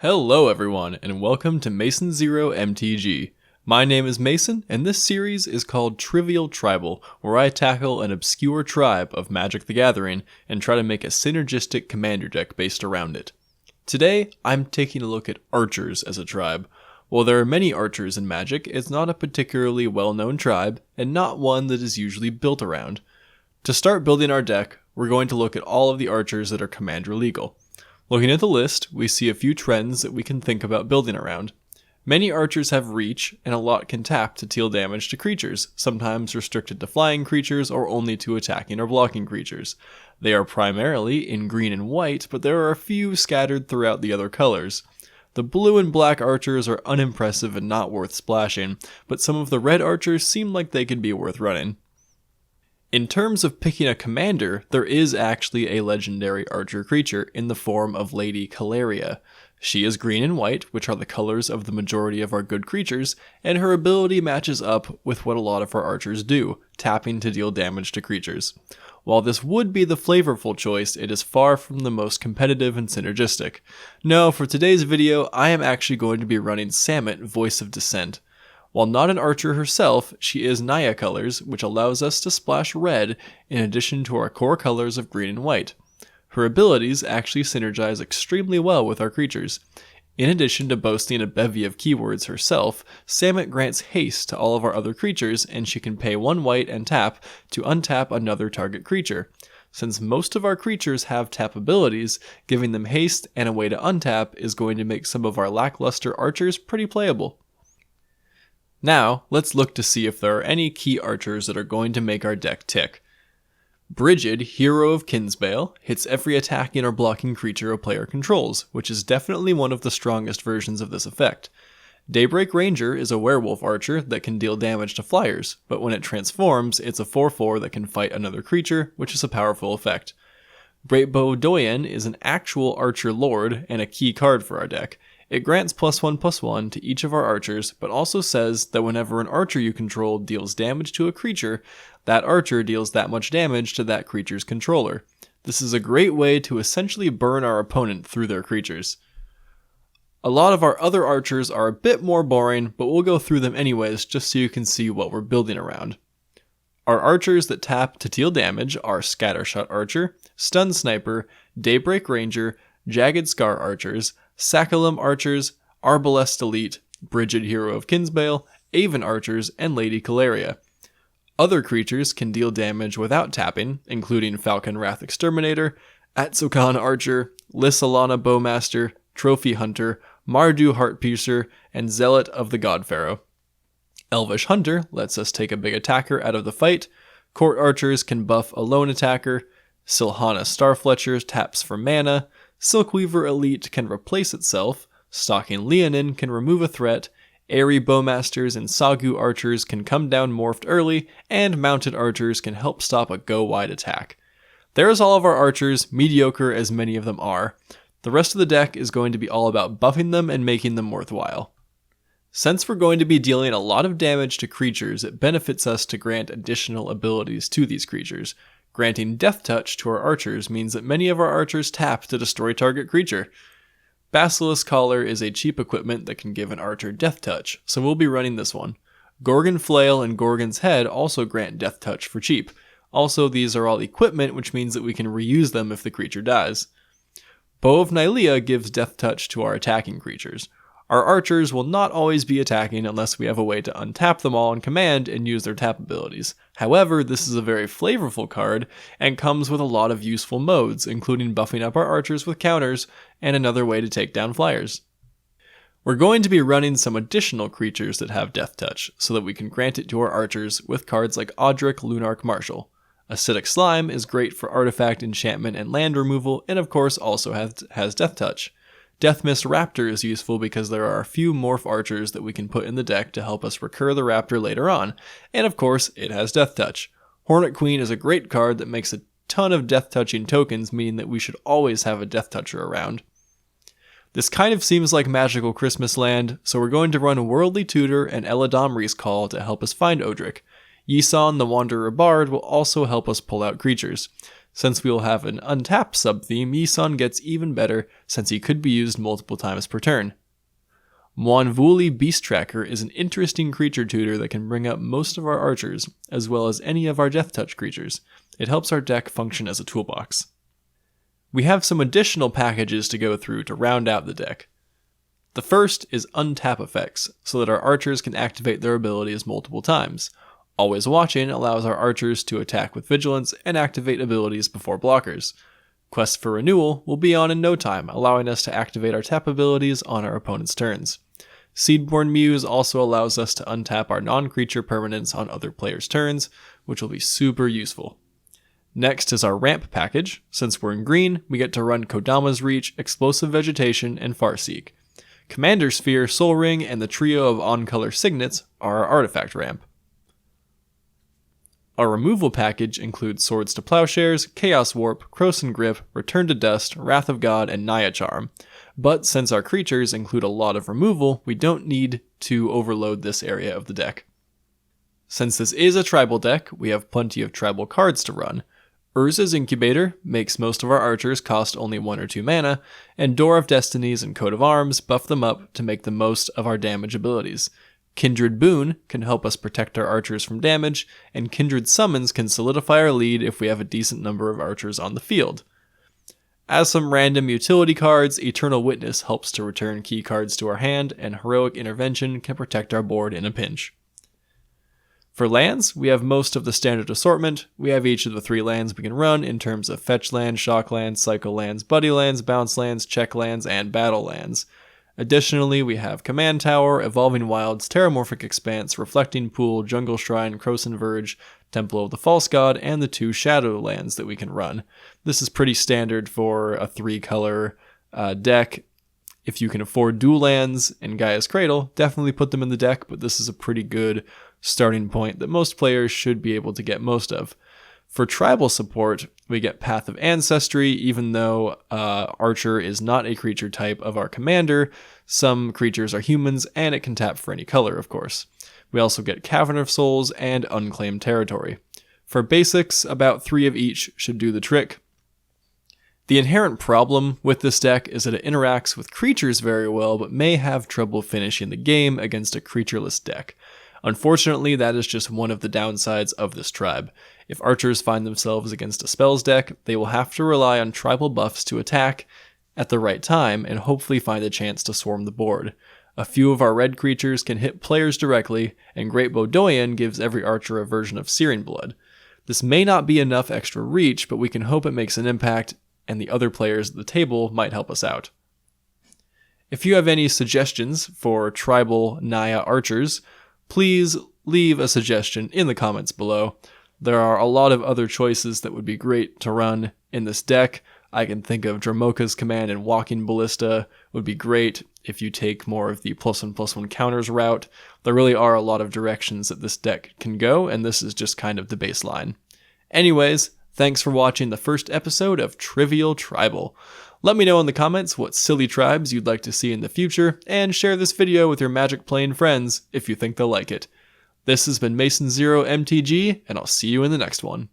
Hello everyone, and welcome to Mason Zero MTG. My name is Mason, and this series is called Trivial Tribal, where I tackle an obscure tribe of Magic the Gathering and try to make a synergistic commander deck based around it. Today, I'm taking a look at archers as a tribe. While there are many archers in Magic, it's not a particularly well-known tribe, and not one that is usually built around. To start building our deck, we're going to look at all of the archers that are commander legal. Looking at the list, we see a few trends that we can think about building around. Many archers have reach, and a lot can tap to deal damage to creatures, sometimes restricted to flying creatures or only to attacking or blocking creatures. They are primarily in green and white, but there are a few scattered throughout the other colors. The blue and black archers are unimpressive and not worth splashing, but some of the red archers seem like they could be worth running. In terms of picking a commander, there is actually a legendary archer creature in the form of Lady Caleria. She is green and white, which are the colors of the majority of our good creatures, and her ability matches up with what a lot of our archers do, tapping to deal damage to creatures. While this would be the flavorful choice, it is far from the most competitive and synergistic. No, for today's video, I am actually going to be running Samut, Voice of Dissent. While not an archer herself, she is Naya colors, which allows us to splash red in addition to our core colors of green and white. Her abilities actually synergize extremely well with our creatures. In addition to boasting a bevy of keywords herself, Samut grants haste to all of our other creatures, and she can pay 1 white and tap to untap another target creature. Since most of our creatures have tap abilities, giving them haste and a way to untap is going to make some of our lackluster archers pretty playable. Now, let's look to see if there are any key archers that are going to make our deck tick. Brigid, Hero of Kinsbale, hits every attacking or blocking creature a player controls, which is definitely one of the strongest versions of this effect. Daybreak Ranger is a werewolf archer that can deal damage to flyers, but when it transforms, it's a 4/4 that can fight another creature, which is a powerful effect. Greatbow Doyen is an actual archer lord and a key card for our deck. It grants +1/+1 to each of our archers, but also says that whenever an archer you control deals damage to a creature, that archer deals that much damage to that creature's controller. This is a great way to essentially burn our opponent through their creatures. A lot of our other archers are a bit more boring, but we'll go through them anyways just so you can see what we're building around. Our archers that tap to deal damage are Scattershot Archer, Stun Sniper, Daybreak Ranger, Jagged Scar Archers, Sacculum Archers, Arbalest Elite, Brigid Hero of Kinsbale, Aven Archers, and Lady Caleria. Other creatures can deal damage without tapping, including Falcon Wrath Exterminator, Atsukan Archer, Lissalana Bowmaster, Trophy Hunter, Mardu Heartpiercer, and Zealot of the God Pharaoh. Elvish Hunter lets us take a big attacker out of the fight, Court Archers can buff a lone attacker, Silhana Starfletcher taps for mana, Silkweaver Elite can replace itself, Stalking Leonin can remove a threat, Airy Bowmasters and Sagu Archers can come down morphed early, and Mounted Archers can help stop a go-wide attack. There's all of our archers, mediocre as many of them are. The rest of the deck is going to be all about buffing them and making them worthwhile. Since we're going to be dealing a lot of damage to creatures, it benefits us to grant additional abilities to these creatures. Granting Death Touch to our archers means that many of our archers tap to destroy target creature. Basilisk Collar is a cheap equipment that can give an archer Death Touch, so we'll be running this one. Gorgon Flail and Gorgon's Head also grant Death Touch for cheap. Also, these are all equipment, which means that we can reuse them if the creature dies. Bow of Nylea gives Death Touch to our attacking creatures. Our archers will not always be attacking unless we have a way to untap them all on command and use their tap abilities. However, this is a very flavorful card and comes with a lot of useful modes, including buffing up our archers with counters and another way to take down flyers. We're going to be running some additional creatures that have Death Touch so that we can grant it to our archers with cards like Audric Lunarch Marshal. Acidic Slime is great for artifact, enchantment, and land removal, and of course also has Death Touch. Deathmist Raptor is useful because there are a few morph archers that we can put in the deck to help us recur the raptor later on, and of course, it has Death Touch. Hornet Queen is a great card that makes a ton of Death Touching tokens, meaning that we should always have a Death Toucher around. This kind of seems like Magical Christmas Land, so we're going to run Worldly Tutor and Eladamri's Call to help us find Audric. Yisan the Wanderer Bard will also help us pull out creatures. Since we will have an untapped sub-theme, Yisun gets even better since he could be used multiple times per turn. Mwanvuli Beast Tracker is an interesting creature tutor that can bring up most of our archers, as well as any of our Death Touch creatures. It helps our deck function as a toolbox. We have some additional packages to go through to round out the deck. The first is untap effects, so that our archers can activate their abilities multiple times. Always Watching allows our archers to attack with vigilance and activate abilities before blockers. Quest for Renewal will be on in no time, allowing us to activate our tap abilities on our opponent's turns. Seedborn Muse also allows us to untap our non-creature permanents on other players' turns, which will be super useful. Next is our ramp package. Since we're in green, we get to run Kodama's Reach, Explosive Vegetation, and Farseek. Commander Sphere, Soul Ring, and the trio of on-color signets are our artifact ramp. Our removal package includes Swords to Plowshares, Chaos Warp, Krosan Grip, Return to Dust, Wrath of God, and Naya Charm. But since our creatures include a lot of removal, we don't need to overload this area of the deck. Since this is a tribal deck, we have plenty of tribal cards to run. Urza's Incubator makes most of our archers cost only 1 or 2 mana, and Door of Destinies and Coat of Arms buff them up to make the most of our damage abilities. Kindred Boon can help us protect our archers from damage, and Kindred Summons can solidify our lead if we have a decent number of archers on the field. As some random utility cards, Eternal Witness helps to return key cards to our hand, and Heroic Intervention can protect our board in a pinch. For lands, we have most of the standard assortment. We have each of the 3 lands we can run in terms of Fetch Land, Shock Lands, Cycle Lands, Buddy Lands, Bounce Lands, Check Lands, and Battle Lands. Additionally, we have Command Tower, Evolving Wilds, Terramorphic Expanse, Reflecting Pool, Jungle Shrine, Krosan Verge, Temple of the False God, and the 2 Shadow lands that we can run. This is pretty standard for a 3-color deck. If you can afford dual lands and Gaia's Cradle, definitely put them in the deck, but this is a pretty good starting point that most players should be able to get most of. For tribal support, we get Path of Ancestry. Even though Archer is not a creature type of our commander, some creatures are humans, and it can tap for any color, of course. We also get Cavern of Souls and Unclaimed Territory. For basics, about 3 of each should do the trick. The inherent problem with this deck is that it interacts with creatures very well, but may have trouble finishing the game against a creatureless deck. Unfortunately, that is just one of the downsides of this tribe. If archers find themselves against a spells deck, they will have to rely on tribal buffs to attack at the right time and hopefully find a chance to swarm the board. A few of our red creatures can hit players directly, and Great Bodoyan gives every archer a version of Searing Blood. This may not be enough extra reach, but we can hope it makes an impact, and the other players at the table might help us out. If you have any suggestions for tribal Naya archers, please leave a suggestion in the comments below. There are a lot of other choices that would be great to run in this deck. I can think of Dramoka's Command and Walking Ballista would be great if you take more of the +1/+1 counters route. There really are a lot of directions that this deck can go, and this is just kind of the baseline. Anyways, thanks for watching the first episode of Trivial Tribal. Let me know in the comments what silly tribes you'd like to see in the future, and share this video with your Magic playing friends if you think they'll like it. This has been Mason Zero MTG, and I'll see you in the next one.